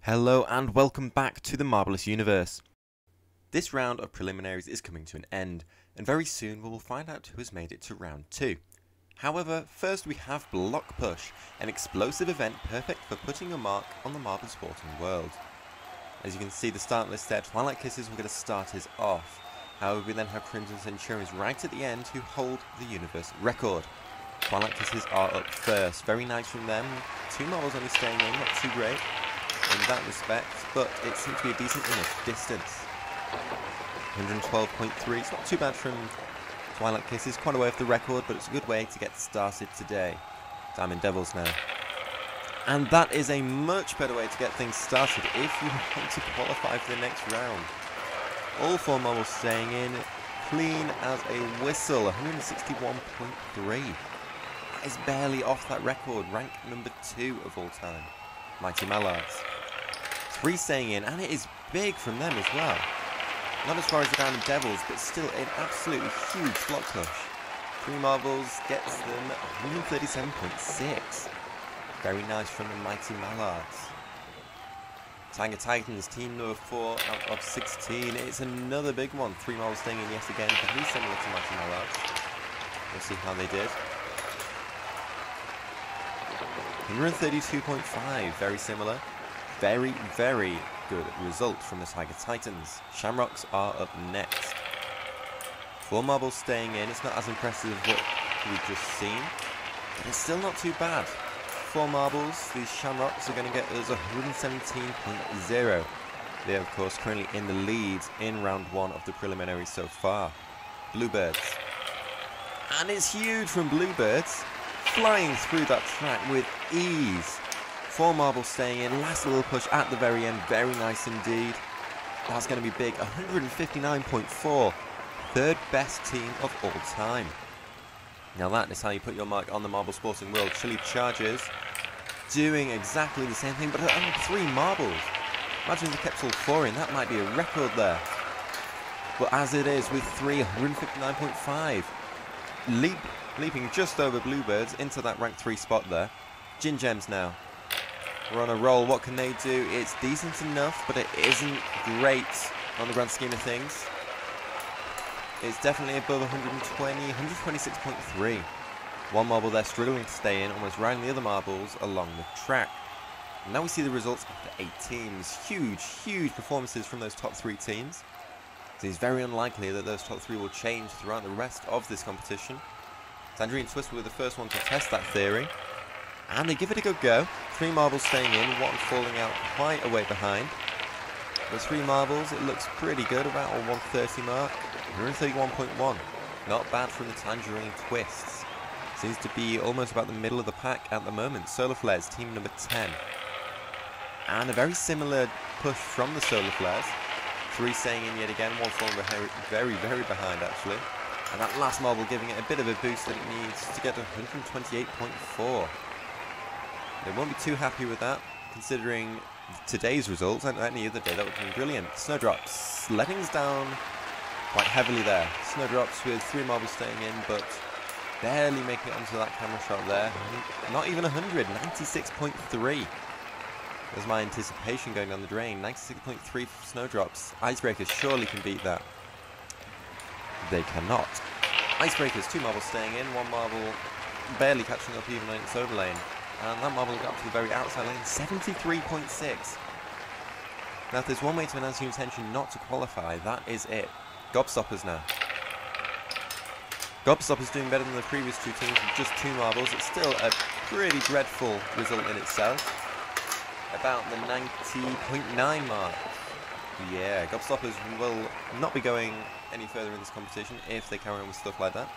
Hello and welcome back to the Marbleous Universe. This round of preliminaries is coming to an end, and very soon we will find out who has made it to round 2. However, first we have Block Push, an explosive event perfect for putting a mark on the marble sporting world. As you can see, the start list there, Twilight Kisses will get us started off. However, we then have Crimson Centurions right at the end who hold the universe record. Twilight Kisses are up first, very nice from them, 2 marbles only staying in, not too great in that respect, but it seems to be a decent enough distance. 112.3, it's not too bad from Twilight Kisses, quite away off the record, but it's a good way to get started today. Diamond Devils now. And that is a much better way to get things started if you want to qualify for the next round. All 4 marbles staying in, clean as a whistle, 161.3. That is barely off that record, rank number 2 of all time. Mighty Mallards. 3 staying in, and it is big from them as well. Not as far as the Diamond Devils, but still an absolutely huge block push. 3 marbles gets them 137.6. Very nice from the Mighty Mallards. Tiger Titans, team number 4 out of 16. It's another big one. 3 marbles staying in yet again, very similar to Mighty Mallards. We'll see how they did. 132.5, very similar. Very, very good result from the Tiger Titans. Shamrocks are up next. 4 marbles staying in. It's not as impressive as what we've just seen, but it's still not too bad. 4 marbles, these Shamrocks are going to get us 117.0. They're of course currently in the lead in round 1 of the preliminaries so far. Bluebirds. And it's huge from Bluebirds. Flying through that track with ease. 4 marbles staying in, last little push at the very end, very nice indeed. That's going to be big, 159.4, third best team of all time. Now that is how you put your mark on the marble sporting world. Chili Chargers doing exactly the same thing, but only 3 marbles. Imagine if they kept all 4 in, that might be a record there. But as it is, with 3, 159.5. Leaping just over Bluebirds into that rank 3 spot there. Gin Gems now. We're on a roll. What can they do? It's decent enough, but it isn't great on the grand scheme of things. It's definitely above 120, 126.3. 1 marble there struggling to stay in, almost riding the other marbles along the track. And now we see the results of the 8 teams. Huge, huge performances from those top 3 teams. So it's very unlikely that those top 3 will change throughout the rest of this competition. Tangerine Twist were the first one to test that theory. And they give it a good go. 3 marbles staying in, 1 falling out quite a way behind. With 3 marbles, it looks pretty good, about a 130 mark. 131.1. Not bad from the Tangerine Twists. Seems to be almost about the middle of the pack at the moment. Solar Flares, team number 10. And a very similar push from the Solar Flares. 3 staying in yet again, 1 falling very, very behind actually. And that last marble giving it a bit of a boost that it needs to get to 128.4. They won't be too happy with that, considering today's results, and any other day that would have been brilliant. Snowdrops letting us down quite heavily there. Snowdrops with 3 marbles staying in, but barely making it onto that camera shot there. Not even 100, 96.3. There's my anticipation going down the drain. 96.3 for Snowdrops. Icebreakers surely can beat that. They cannot. Icebreakers, 2 marbles staying in, 1 marble barely catching up even in its overlane. And that marble got to the very outside lane, 73.6. Now if there's one way to announce your intention not to qualify, that is it. Gobstoppers now. Gobstoppers doing better than the previous 2 teams with just 2 marbles. It's still a pretty dreadful result in itself. About the 90.9 mark. Yeah, Gobstoppers will not be going any further in this competition if they carry on with stuff like that.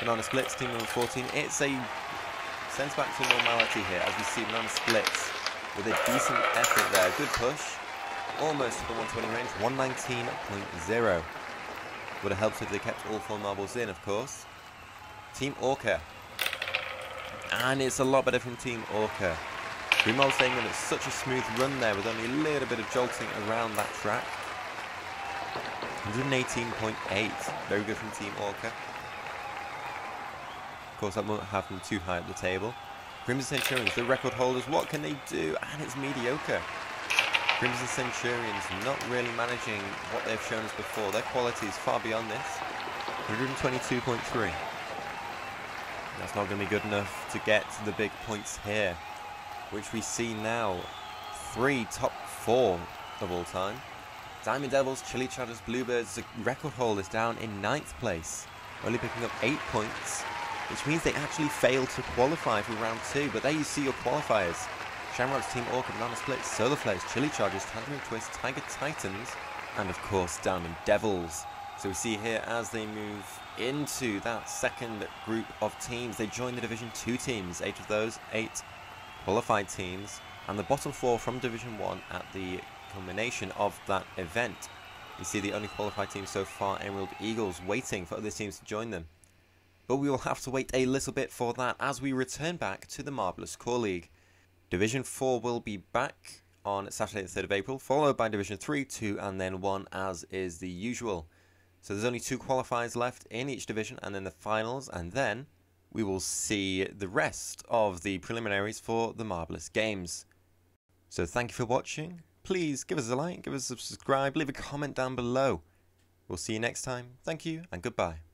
Banana Splits, team number 14. It's a sense back to normality here as we see Banana Splits with a decent effort there. Good push. Almost to the 120 range. 119.0. Would have helped if they kept all 4 marbles in, of course. Team Orca. And it's a lot better from Team Orca. 3 marbles staying in. It's such a smooth run there with only a little bit of jolting around that track. 118.8. Very good from Team Orca. Of course, that won't have them too high at the table. Crimson Centurions, the record holders, what can they do? And it's mediocre. Crimson Centurions not really managing what they've shown us before. Their quality is far beyond this. 122.3. That's not going to be good enough to get the big points here, which we see now 3 top 4 of all time. Diamond Devils, Chili Chatters, Bluebirds, the record holders down in 9th place, only picking up 8 points, which means they actually failed to qualify for round 2. But there you see your qualifiers. Shamrock's Team Orca, Banana Split, Solar Flares, Chili Chargers, Tangerine Twist, Tiger Titans, and of course Diamond Devils. So we see here as they move into that second group of teams, they join the Division 2 teams, 8 of those, 8 qualified teams, and the bottom 4 from Division 1 at the culmination of that event. You see the only qualified team so far, Emerald Eagles, waiting for other teams to join them. But we will have to wait a little bit for that as we return back to the Marbleous Core League. Division 4 will be back on Saturday the 3rd of April, followed by Division 3, 2 and then 1 as is the usual. So there's only 2 qualifiers left in each division and then the finals, and then we will see the rest of the preliminaries for the Marbleous Games. So thank you for watching. Please give us a like, give us a subscribe, leave a comment down below. We'll see you next time. Thank you and goodbye.